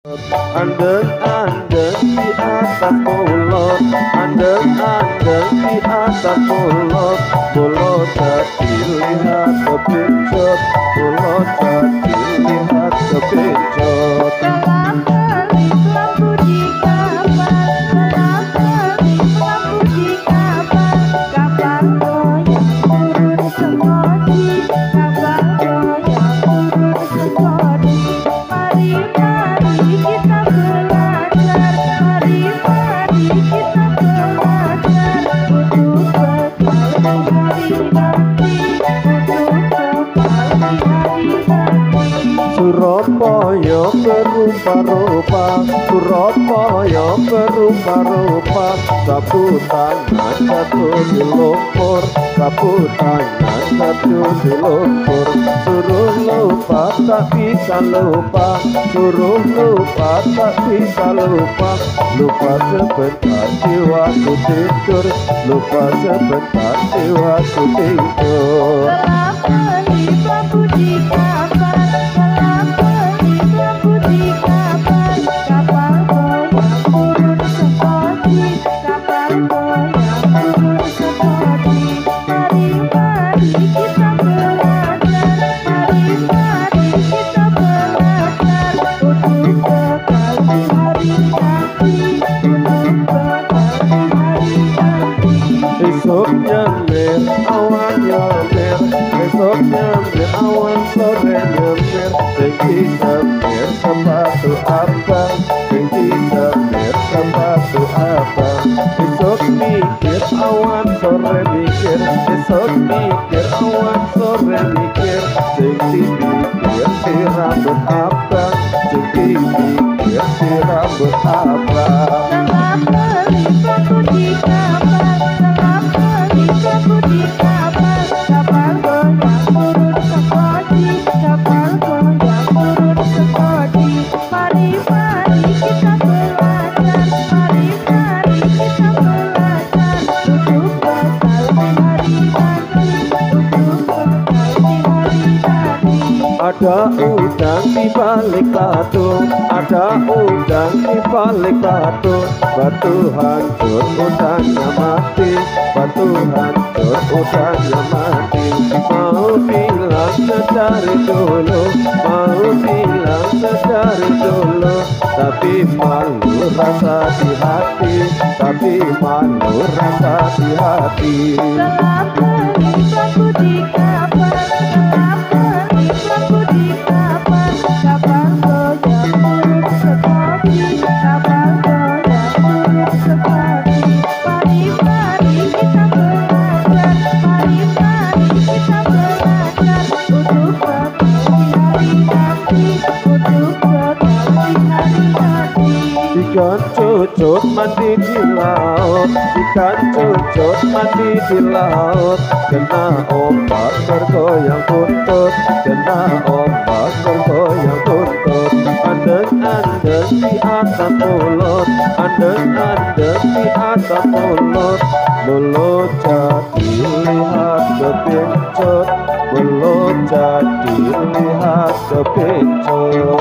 Andeng-andeng di atas mulut, andeng-andeng di atas mulut, mulut jadi lihat kepincut, mulut jadi lihat kepincut. Kelap-kelip lampu di kapal, kelap-kelip lampu di kapal, kapal goyang turun semodi, kapal goyang turun semodi. Mari kita belajar, mari kita belajar, untuk bekal di hari nanti, untuk bekal di hari nanti. Surabaya berupa-rupa, Surabaya berupa-rupa, sapu tangan satu di lumpur, sapu tangan satu di lumpur. Suruh lupa tak bisa lupa, suruh lupa tak bisa lupa, lupa sebentar di waktu tidur, lupa sebentar di waktu tidur. Kelap-kelip lampu di kapal, kelap-kelip lampu di kapal, kapal goyang turun semodi, kapal goyang turun semodi. Mari kita belajar, mari kita belajar, untuk bekal di hari nanti, untuk bekal di hari nanti. Esoknya mir, awan nyamir, esoknya mir, awan sore nyamir, tinggi semir sepatu abang, tinggi semir sepatu abang. Esok mikir, awan sore mikir, esok mikir, awan sore mikir, tinggi mikir si rambut abang, tinggi mikir si rambut abang. Kelap-kelip lampu di kapal, kelap-kelip lampu di kapal, kapal goyang turun semodi, kapal goyang turun semodi. Mari kita belajar, mari kita belajar, untuk bekal di hari nanti, untuk bekal di hari nanti. Ada udang di balik batu, ada udang di balik batu, batu hancur udangnya mati, batu hancur udangnya mati. Mau bilang sedari dulu, mau bilang sedari dulu, tapi malu rasa di hati, tapi malu rasa di hati. Kelap-kelip lampu di kapal, kelap-kelip lampu di kapal, kapal goyang turun semodi, kapal goyang turun semodi. Mari kita belajar, mari kita belajar, untuk bekal di hari nanti, untuk bekal di hari nanti. Ikan cucut mati di laut, ikan cucut mati di laut, kena ombak bergoyang buntut, kena ombak bergoyang buntut. Andeng-andeng di atas mulut, andeng-andeng di atas mulut, mulut jadi lihat kepincut, mulut jadi lihat kepincut.